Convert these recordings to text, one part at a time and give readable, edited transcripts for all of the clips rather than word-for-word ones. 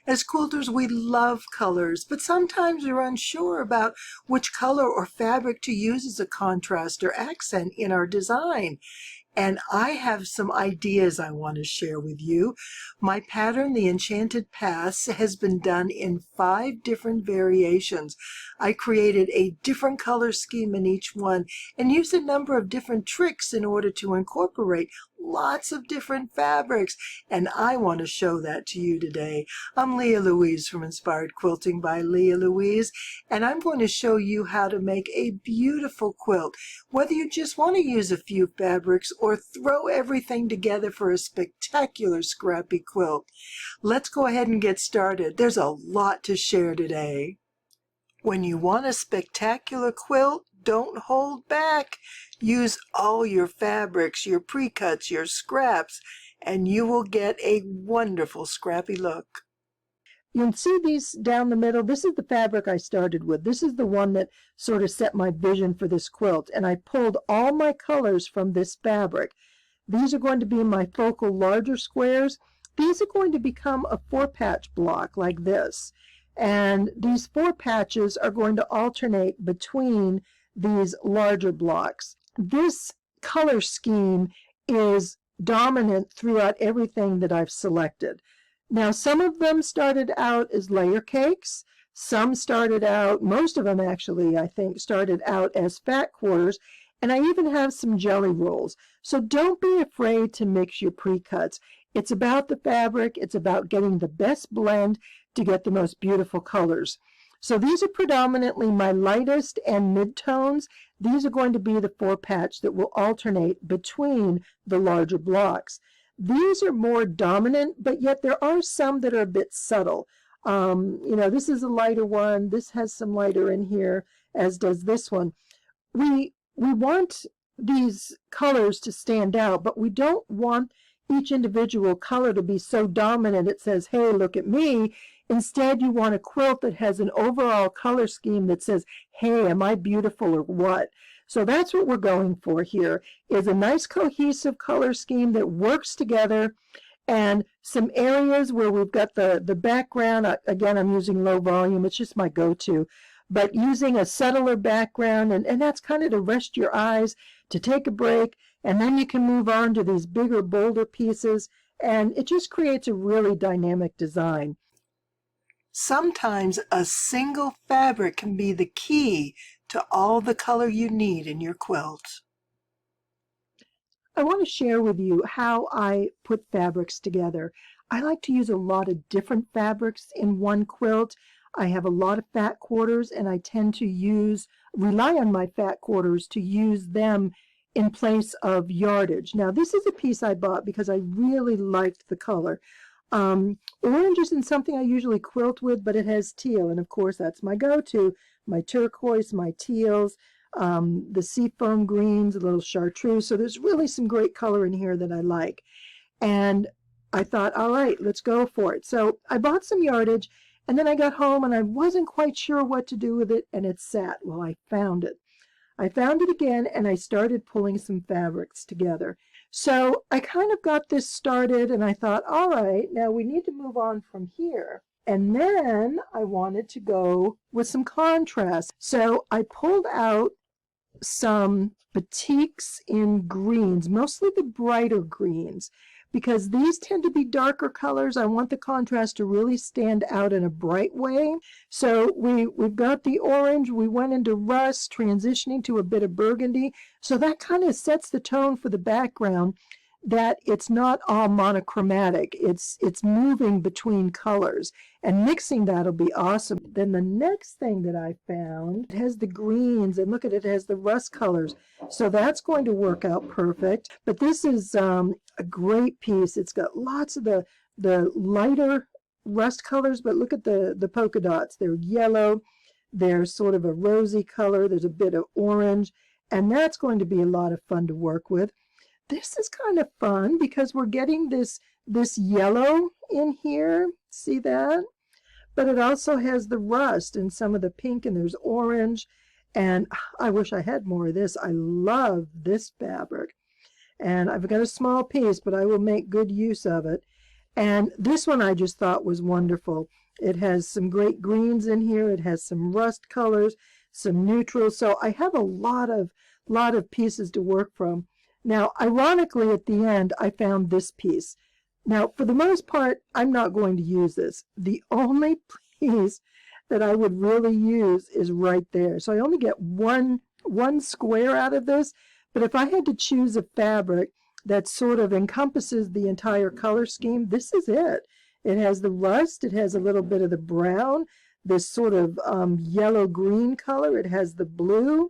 As quilters, we love colors, but sometimes we're unsure about which color or fabric to use as a contrast or accent in our design. And I have some ideas I want to share with you. My pattern, The Enchanted Paths, has been done in 5 different variations. I created a different color scheme in each one and used a number of different tricks in order to incorporate lots of different fabrics, and I want to show that to you today. I'm Lea Louise from Inspired Quilting by Lea Louise, and I'm going to show you how to make a beautiful quilt, whether you just want to use a few fabrics or throw everything together for a spectacular scrappy quilt. Let's go ahead and get started. There's a lot to share today. When you want a spectacular quilt, don't hold back. Use all your fabrics, your precuts, your scraps, and you will get a wonderful scrappy look. You can see these down the middle. This is the fabric I started with. This is the one that sort of set my vision for this quilt, and I pulled all my colors from this fabric. These are going to be my focal larger squares. These are going to become a 4-patch block like this. And these 4 patches are going to alternate between these larger blocks. This color scheme is dominant throughout everything that I've selected. Now, some of them started out as layer cakes. Some started out, most of them actually, I think, started out as fat quarters. And I even have some jelly rolls. So don't be afraid to mix your precuts. It's about the fabric. It's about getting the best blend to get the most beautiful colors. So these are predominantly my lightest and mid-tones. These are going to be the 4-patch that will alternate between the larger blocks. These are more dominant, but yet there are some that are a bit subtle. This is a lighter one. This has some lighter in here, as does this one. We want these colors to stand out, but we don't want each individual color to be so dominant it says, hey, look at me. Instead, you want a quilt that has an overall color scheme that says, hey, am I beautiful or what? So that's what we're going for here, is a nice cohesive color scheme that works together, and some areas where we've got the background. Again, I'm using low volume. It's just my go-to. But using a subtler background, and that's kind of to rest your eyes, to take a break, and then you can move on to these bigger, bolder pieces, and it just creates a really dynamic design. Sometimes a single fabric can be the key to all the color you need in your quilt. I want to share with you how I put fabrics together. I like to use a lot of different fabrics in one quilt. I have a lot of fat quarters, and I tend to rely on my fat quarters to use them in place of yardage. Now, this is a piece I bought because I really liked the color. Orange isn't something I usually quilt with, but it has teal, and of course that's my go-to. My turquoise, my teals, the seafoam greens, a little chartreuse. So there's really some great color in here that I like. And I thought, all right, let's go for it. So I bought some yardage, and then I got home and I wasn't quite sure what to do with it, and it sat. Well, I found it. I found it again, and I started pulling some fabrics together. So I kind of got this started, and I thought, all right, now we need to move on from here. And then I wanted to go with some contrast. So I pulled out some batiks in greens, mostly the brighter greens, because these tend to be darker colors. I want the contrast to really stand out in a bright way. So we've got the orange, we went into rust, transitioning to a bit of burgundy. So that kind of sets the tone for the background, that it's not all monochromatic. It's moving between colors, and mixing that'll be awesome. Then the next thing that I found, it has the greens, and look at it, it has the rust colors. So that's going to work out perfect. But this is a great piece. It's got lots of the lighter rust colors, but look at the polka dots. They're yellow. They're sort of a rosy color. There's a bit of orange, and that's going to be a lot of fun to work with. This is kind of fun because we're getting this yellow in here. See that? But it also has the rust and some of the pink, and there's orange. And I wish I had more of this. I love this fabric. And I've got a small piece, but I will make good use of it. And this one I just thought was wonderful. It has some great greens in here. It has some rust colors, some neutrals. So I have a lot of pieces to work from. Now, ironically, at the end, I found this piece. Now, for the most part, I'm not going to use this. The only piece that I would really use is right there. So I only get one square out of this. But if I had to choose a fabric that sort of encompasses the entire color scheme, this is it. It has the rust, it has a little bit of the brown, this sort of yellow-green color, it has the blue.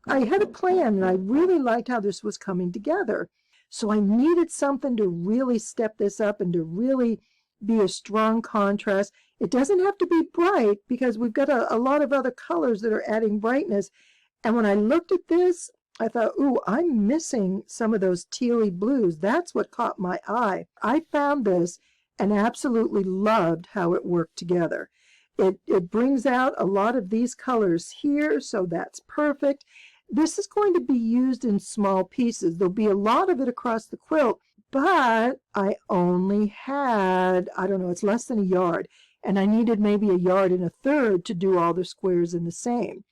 I had a plan, and I really liked how this was coming together. So I needed something to really step this up and to really be a strong contrast. It doesn't have to be bright because we've got a lot of other colors that are adding brightness. And when I looked at this, I thought, ooh, I'm missing some of those tealy blues. That's what caught my eye. I found this and absolutely loved how it worked together. It brings out a lot of these colors here, so that's perfect. This is going to be used in small pieces. There'll be a lot of it across the quilt, but I only had, I don't know, it's less than a yard, and I needed maybe a yard and a third to do all the squares in the same.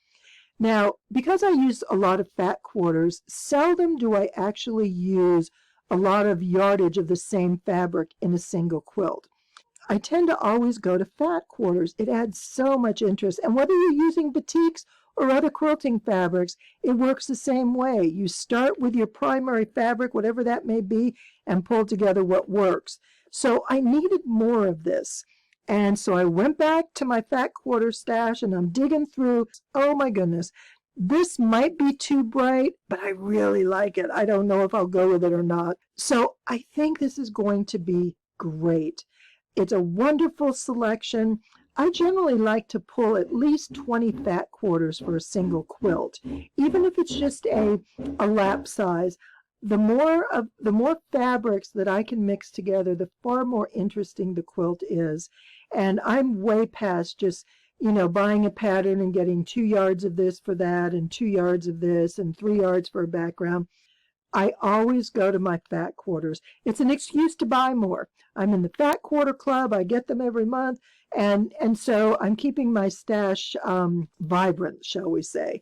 Now, because I use a lot of fat quarters, seldom do I actually use a lot of yardage of the same fabric in a single quilt. I tend to always go to fat quarters. It adds so much interest. And whether you're using batiks or other quilting fabrics, it works the same way. You start with your primary fabric, whatever that may be, and pull together what works. So I needed more of this. And so I went back to my fat quarter stash and I'm digging through. Oh my goodness. This might be too bright, but I really like it. I don't know if I'll go with it or not. So I think this is going to be great. It's a wonderful selection. I generally like to pull at least 20 fat quarters for a single quilt, even if it's just a lap size. The more fabrics that I can mix together, the far more interesting the quilt is. And I'm way past just, buying a pattern and getting 2 yards of this for that and 2 yards of this and 3 yards for a background. I always go to my fat quarters. It's an excuse to buy more. I'm in the fat quarter club. I get them every month. And so I'm keeping my stash vibrant, shall we say.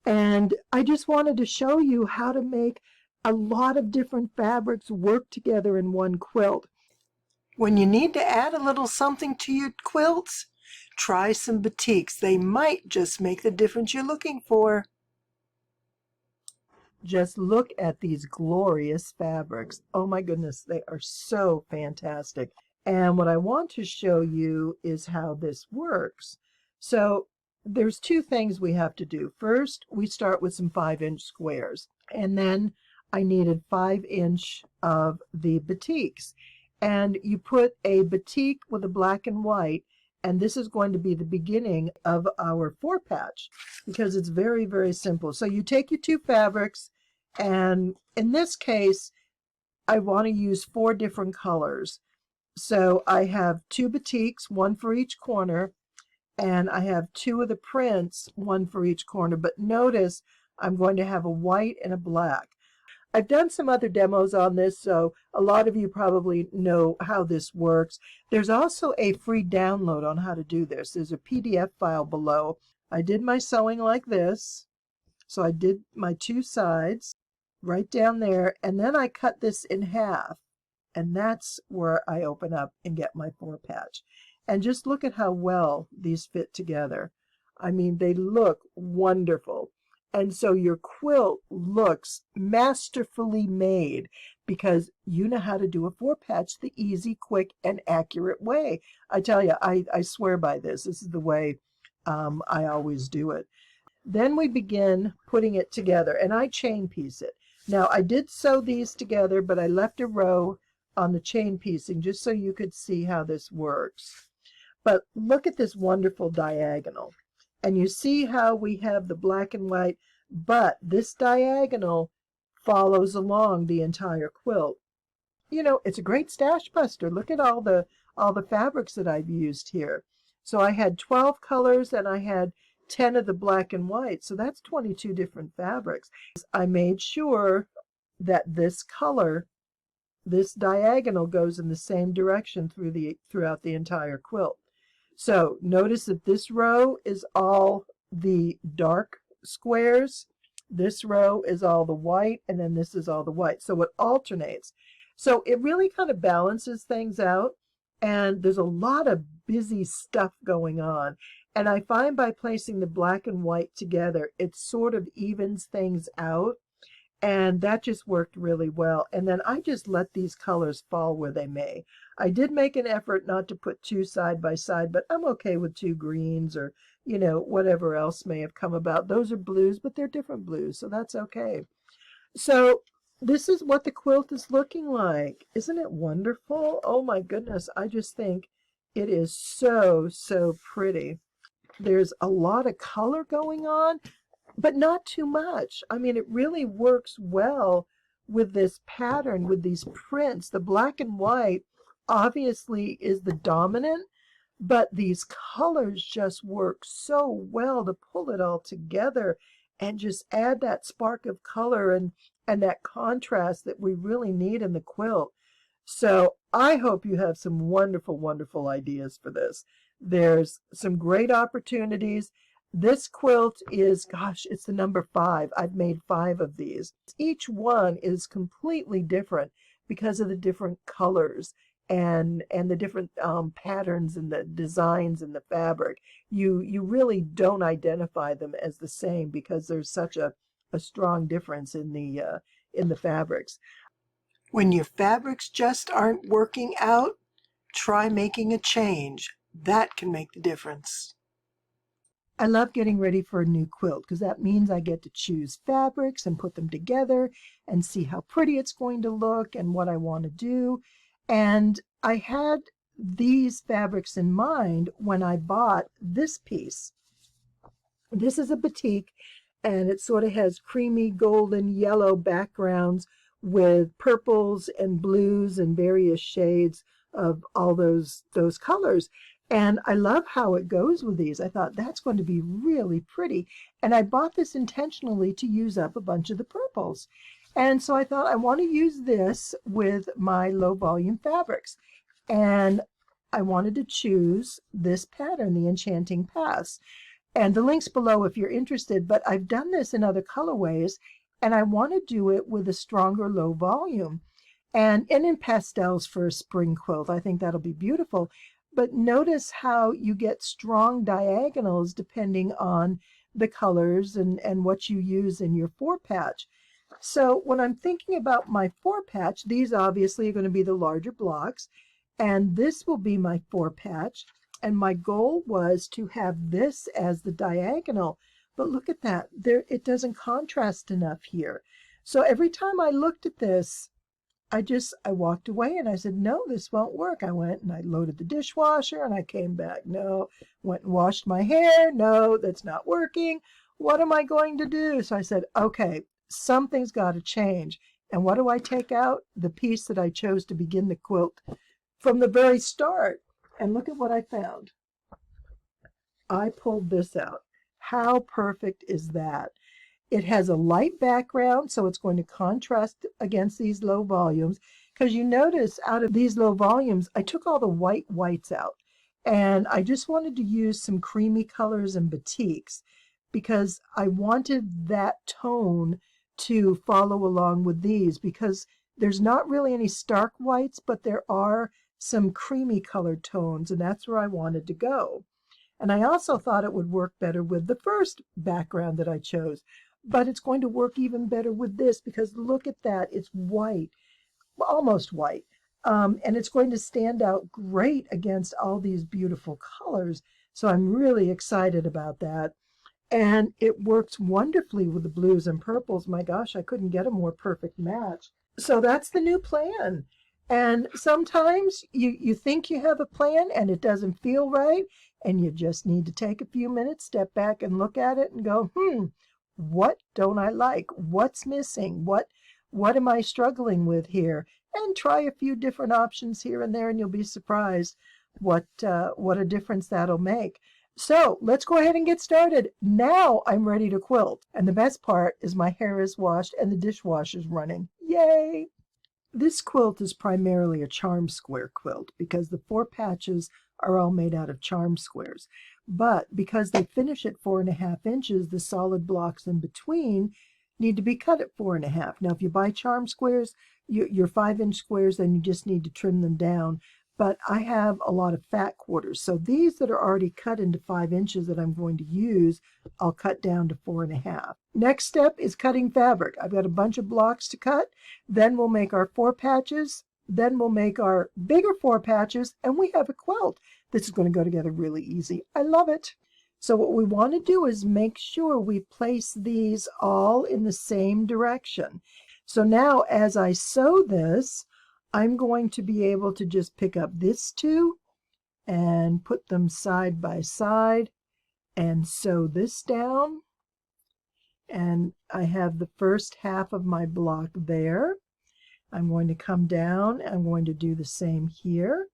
And I just wanted to show you how to make a lot of different fabrics work together in one quilt. When you need to add a little something to your quilts, try some batiks. They might just make the difference you're looking for. Just look at these glorious fabrics. Oh my goodness, they are so fantastic. And what I want to show you is how this works. So there's 2 things we have to do. First, we start with some 5-inch squares. And then I needed 5-inch of the batiks. And you put a batik with a black and white, and this is going to be the beginning of our 4-patch because it's very, very simple. So you take your 2 fabrics, and in this case, I want to use 4 different colors. So I have 2 batiks, 1 for each corner, and I have 2 of the prints, 1 for each corner. But notice I'm going to have a white and a black. I've done some other demos on this, so a lot of you probably know how this works. There's also a free download on how to do this. There's a PDF file below. I did my sewing like this. So I did my 2 sides right down there, and then I cut this in half, and that's where I open up and get my 4-patch. And just look at how well these fit together. I mean, they look wonderful. And so your quilt looks masterfully made because you know how to do a 4-patch the easy, quick, and accurate way. I tell you, I swear by this. This is the way I always do it. Then we begin putting it together, and I chain piece it. Now, I did sew these together, but I left a row on the chain piecing just so you could see how this works. But look at this wonderful diagonal. And you see how we have the black and white, but this diagonal follows along the entire quilt. It's a great stash buster. Look at all the fabrics that I've used here. So I had 12 colors and I had 10 of the black and white, so that's 22 different fabrics. I made sure that this color this diagonal goes in the same direction throughout the entire quilt. So notice that this row is all the dark squares, this row is all the white, and then this is all the white. So it alternates. So it really kind of balances things out, and there's a lot of busy stuff going on. And I find by placing the black and white together, it sort of evens things out. And that just worked really well. And then I just let these colors fall where they may. I did make an effort not to put two side by side, but I'm okay with two greens or, whatever else may have come about. Those are blues, but they're different blues, so that's okay. So this is what the quilt is looking like. Isn't it wonderful? Oh my goodness, I just think it is so, so pretty. There's a lot of color going on, but not too much. I mean, it really works well with this pattern, with these prints. The black and white obviously is the dominant, but these colors just work so well to pull it all together and just add that spark of color and that contrast that we really need in the quilt. So I hope you have some wonderful, wonderful ideas for this. There's some great opportunities. This quilt is, gosh, it's the number 5. I've made 5 of these. Each one is completely different because of the different colors and the different patterns and the designs in the fabric. You really don't identify them as the same because there's such a strong difference in the fabrics. When your fabrics just aren't working out, try making a change. That can make the difference. I love getting ready for a new quilt because that means I get to choose fabrics and put them together and see how pretty it's going to look and what I want to do. And I had these fabrics in mind when I bought this piece. This is a batik, and it sort of has creamy golden yellow backgrounds with purples and blues and various shades of all those colors. And I love how it goes with these. I thought that's going to be really pretty. And I bought this intentionally to use up a bunch of the purples. And so I thought I want to use this with my low volume fabrics. And I wanted to choose this pattern, the Enchanting Paths. And the link's below if you're interested, but I've done this in other colorways, and I want to do it with a stronger low volume. And in pastels for a spring quilt. I think that'll be beautiful. But notice how you get strong diagonals depending on the colors and what you use in your 4-patch. So when I'm thinking about my 4-patch, these obviously are going to be the larger blocks, and this will be my 4-patch. And my goal was to have this as the diagonal. But look at that. It doesn't contrast enough here. So every time I looked at this, I walked away and I said, no, this won't work. I went and I loaded the dishwasher and I came back. No, went and washed my hair. No, that's not working. What am I going to do? So I said, okay, something's got to change. And what do I take out? The piece that I chose to begin the quilt from the very start. And look at what I found. I pulled this out. How perfect is that? It has a light background, so it's going to contrast against these low volumes. Because you notice out of these low volumes, I took all the whites out. And I just wanted to use some creamy colors and batiks because I wanted that tone to follow along with these, because there's not really any stark whites, but there are some creamy colored tones, and that's where I wanted to go. And I also thought it would work better with the first background that I chose. But it's going to work even better with this because look at that. It's white, almost white. And it's going to stand out great against all these beautiful colors. So I'm really excited about that. And it works wonderfully with the blues and purples. My gosh, I couldn't get a more perfect match. So that's the new plan. And sometimes you think you have a plan and it doesn't feel right. And you just need to take a few minutes, step back and look at it and go, what don't I like? What's missing? What am I struggling with here? And try a few different options here and there, and you'll be surprised what a difference that'll make. So let's go ahead and get started. Now I'm ready to quilt. And the best part is my hair is washed and the dishwasher's running. Yay! This quilt is primarily a charm square quilt because the 4 patches are all made out of charm squares. But because they finish at 4.5 inches, the solid blocks in between need to be cut at 4.5. Now, if you buy charm squares, your 5-inch squares, then you just need to trim them down. But I have a lot of fat quarters. So these that are already cut into 5 inches that I'm going to use, I'll cut down to 4.5. Next step is cutting fabric. I've got a bunch of blocks to cut. Then we'll make our 4 patches. Then we'll make our bigger 4 patches, and we have a quilt. This is going to go together really easy. I love it. So what we want to do is make sure we place these all in the same direction. So now as I sew this, I'm going to be able to just pick up this 2 and put them side by side and sew this down. And I have the first half of my block there. I'm going to come down. I'm going to do the same here.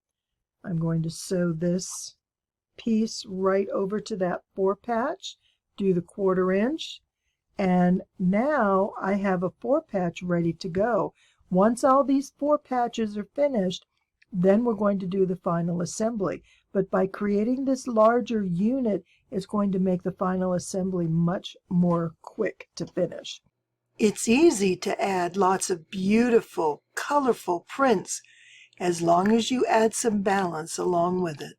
I'm going to sew this piece right over to that 4 patch, do the 1/4 inch, and now I have a 4 patch ready to go. Once all these 4 patches are finished, then we're going to do the final assembly. But by creating this larger unit, it's going to make the final assembly much more quick to finish. It's easy to add lots of beautiful, colorful prints as long as you add some balance along with it.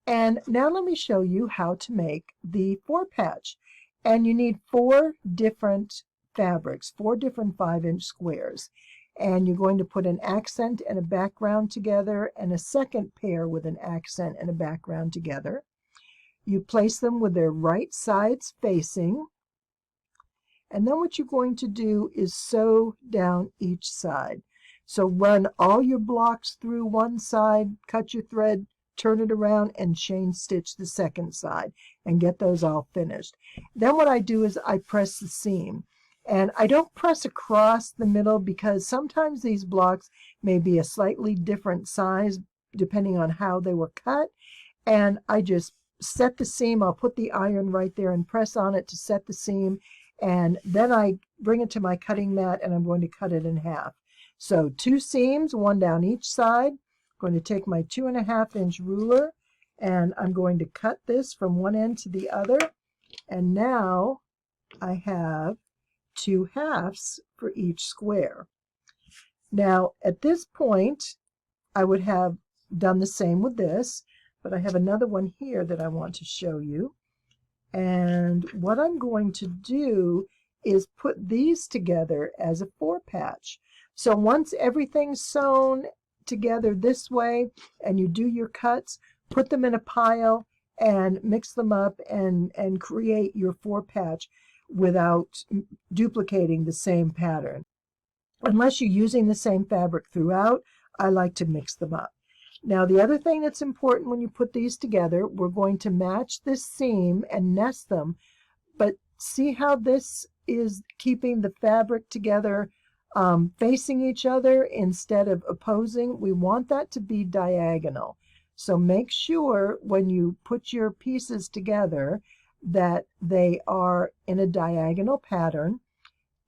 And now let me show you how to make the 4 patch. And you need 4 different fabrics, 4 different 5-inch squares. And you're going to put an accent and a background together and a second pair with an accent and a background together. You place them with their right sides facing. And then what you're going to do is sew down each side. So run all your blocks through one side, cut your thread, turn it around, and chain stitch the second side and get those all finished. Then what I do is I press the seam. And I don't press across the middle because sometimes these blocks may be a slightly different size depending on how they were cut. And I just set the seam. I'll put the iron right there and press on it to set the seam. And then I bring it to my cutting mat and I'm going to cut it in half. So 2 seams, 1 down each side. I'm going to take my 2.5-inch ruler and I'm going to cut this from one end to the other. And now I have 2 halves for each square. Now at this point I would have done the same with this, but I have another one here that I want to show you. And what I'm going to do is put these together as a 4 patch. So once everything's sewn together this way and you do your cuts, put them in a pile and mix them up and create your 4 patch without duplicating the same pattern. Unless you're using the same fabric throughout, I like to mix them up. Now the other thing that's important when you put these together, we're going to match this seam and nest them, but see how this is keeping the fabric together facing each other instead of opposing? We want that to be diagonal. So make sure when you put your pieces together that they are in a diagonal pattern.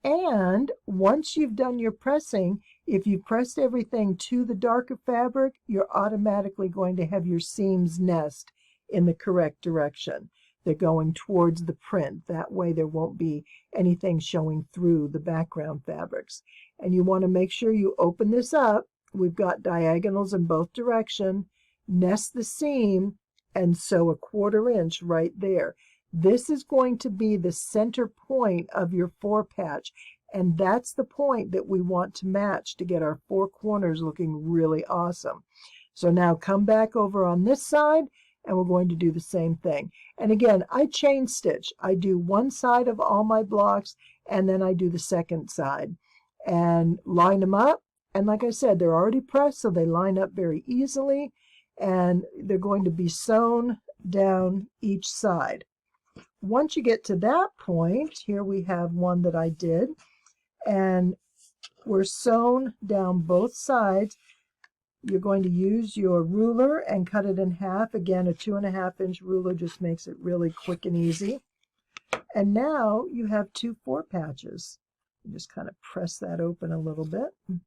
And once you've done your pressing, if you pressed everything to the darker fabric, you're automatically going to have your seams nest in the correct direction. They're going towards the print. That way there won't be anything showing through the background fabrics. And you want to make sure you open this up. We've got diagonals in both directions. Nest the seam and sew a 1/4 inch right there. This is going to be the center point of your 4 patch, and that's the point that we want to match to get our 4 corners looking really awesome. So now come back over on this side, and we're going to do the same thing. And again, I chain stitch. I do one side of all my blocks, and then I do the second side, and line them up. And like I said, they're already pressed, so they line up very easily, and they're going to be sewn down each side. Once you get to that point, here we have one that I did, and we're sewn down both sides. You're going to use your ruler and cut it in half. Again, a 2.5-inch ruler just makes it really quick and easy. And now you have 2 4 patches. Just kind of press that open a little bit.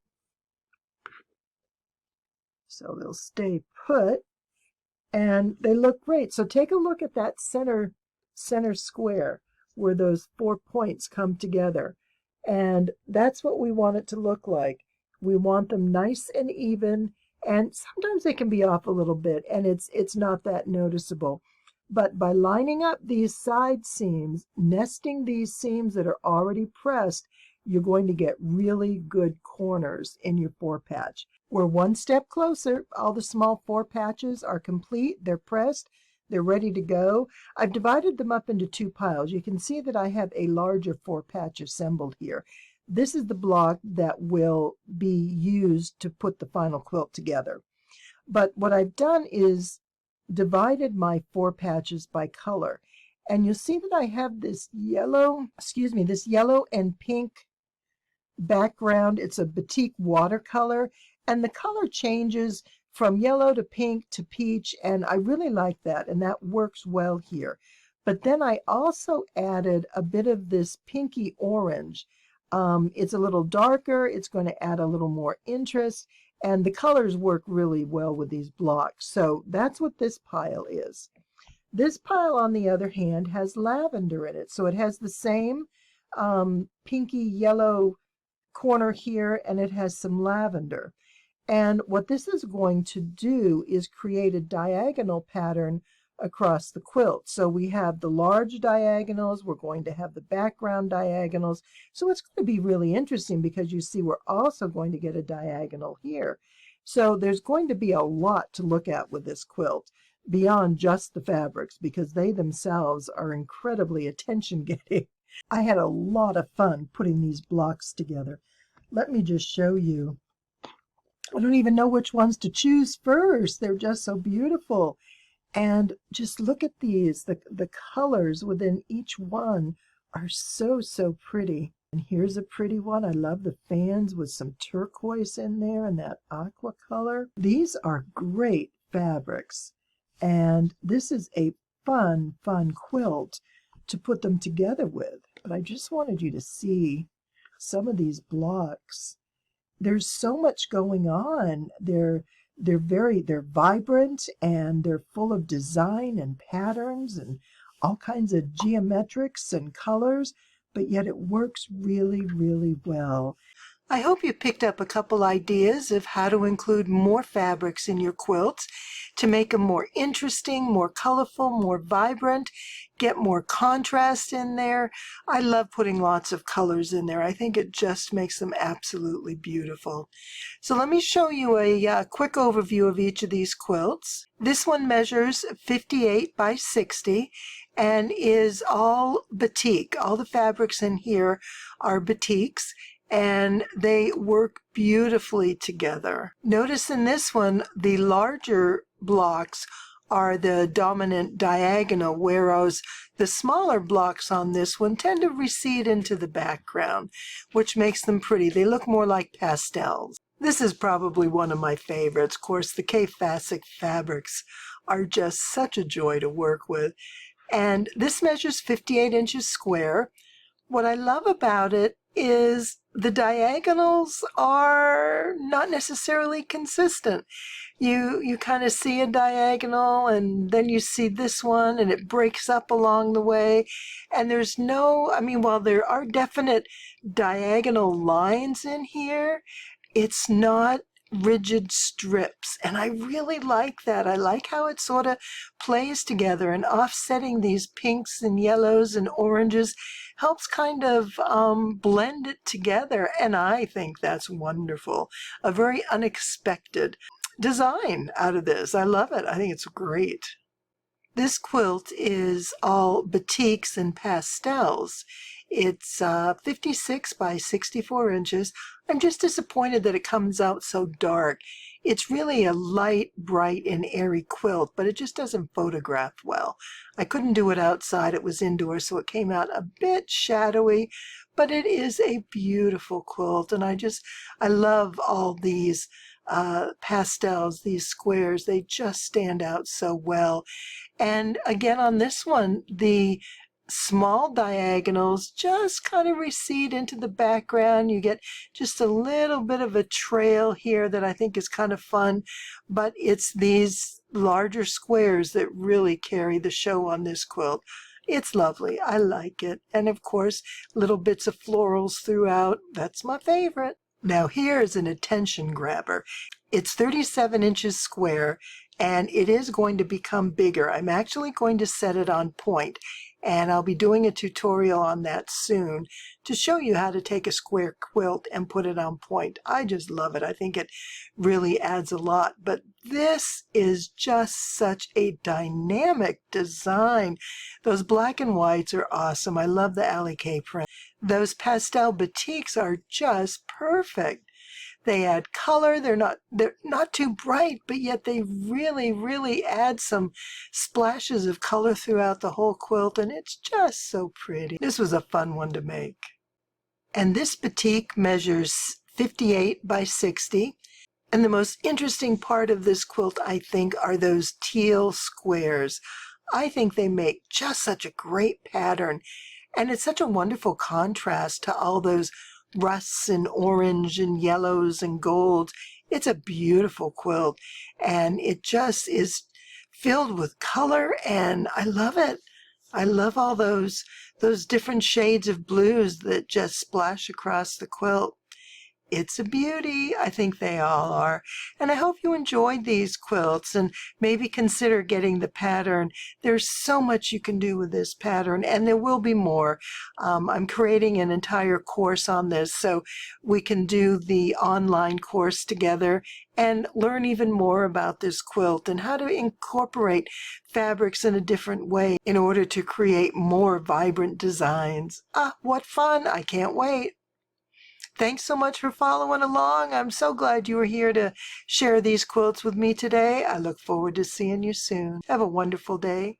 So they'll stay put, and they look great. So take a look at that center square where those 4 points come together. And that's what we want it to look like. We want them nice and even, and sometimes they can be off a little bit, and it's not that noticeable. But by lining up these side seams, nesting these seams that are already pressed, you're going to get really good corners in your 4-patch. We're one step closer. All the small 4 patches are complete. They're pressed. They're ready to go. I've divided them up into 2 piles. You can see that I have a larger 4-patch assembled here. This is the block that will be used to put the final quilt together. But what I've done is divided my 4 patches by color. And you'll see that I have this yellow and pink background. It's a batik watercolor, and the color changes from yellow to pink to peach, and I really like that, and that works well here. But then I also added a bit of this pinky orange. It's a little darker. It's going to add a little more interest, and the colors work really well with these blocks. So that's what this pile is. This pile, on the other hand, has lavender in it. So it has the same pinky yellow corner here, and it has some lavender. And what this is going to do is create a diagonal pattern across the quilt. So we have the large diagonals, we're going to have the background diagonals. So it's going to be really interesting because you see we're also going to get a diagonal here. So there's going to be a lot to look at with this quilt beyond just the fabrics, because they themselves are incredibly attention-getting. I had a lot of fun putting these blocks together. Let me just show you. I don't even know which ones to choose first. They're just so beautiful. And just look at these. The colors within each one are so, so pretty. And here's a pretty one. I love the fans with some turquoise in there and that aqua color. These are great fabrics. And this is a fun, fun quilt to put them together with. But I just wanted you to see some of these blocks. There's so much going on. They're vibrant, and they're full of design and patterns and all kinds of geometrics and colors, but yet it works really, really well. I hope you picked up a couple ideas of how to include more fabrics in your quilts to make them more interesting, more colorful, more vibrant, get more contrast in there. I love putting lots of colors in there. I think it just makes them absolutely beautiful. So let me show you a quick overview of each of these quilts. This one measures 58 by 60 and is all batik. All the fabrics in here are batiks, and they work beautifully together. Notice in this one, the larger blocks are the dominant diagonal, whereas the smaller blocks on this one tend to recede into the background, which makes them pretty. They look more like pastels. This is probably one of my favorites. Of course, the K-Fassic fabrics are just such a joy to work with. And this measures 58 inches square. What I love about it is the diagonals are not necessarily consistent. You kind of see a diagonal, and then you see this one, and it breaks up along the way. And there's no, I mean, while there are definite diagonal lines in here, it's not rigid strips, and I really like that. I like how it sort of plays together, and offsetting these pinks and yellows and oranges helps kind of blend it together, and I think that's wonderful. A very unexpected design out of this. I love it. I think it's great. This quilt is all batiks and pastels. It's 56 by 64 inches. I'm just disappointed that it comes out so dark. It's really a light, bright, and airy quilt, but it just doesn't photograph well. I couldn't do it outside. It was indoors, so it came out a bit shadowy, but it is a beautiful quilt, and I love all these pastels, these squares. They just stand out so well. And again, on this one, the small diagonals just kind of recede into the background. You get just a little bit of a trail here that I think is kind of fun, but it's these larger squares that really carry the show on this quilt. It's lovely. I like it. And of course, little bits of florals throughout. That's my favorite. Now here is an attention grabber. It's 37 inches square, and it is going to become bigger. I'm actually going to set it on point, and I'll be doing a tutorial on that soon to show you how to take a square quilt and put it on point. I just love it. I think it really adds a lot, but this is just such a dynamic design. Those black and whites are awesome. I love the applique print. Those pastel batiks are just perfect. They add color. They're not too bright, but yet they really add some splashes of color throughout the whole quilt, and it's just so pretty. This was a fun one to make. And this batik measures 58 by 60. And the most interesting part of this quilt, I think, are those teal squares. I think they make just such a great pattern, and it's such a wonderful contrast to all those rusts and orange and yellows and golds. It's a beautiful quilt, and it just is filled with color, and I love it. I love all those different shades of blues that just splash across the quilt. It's a beauty. I think they all are. And I hope you enjoyed these quilts and maybe consider getting the pattern. There's so much you can do with this pattern, and there will be more. I'm creating an entire course on this, so we can do the online course together and learn even more about this quilt and how to incorporate fabrics in a different way in order to create more vibrant designs. Ah, what fun. I can't wait. Thanks so much for following along. I'm so glad you were here to share these quilts with me today. I look forward to seeing you soon. Have a wonderful day.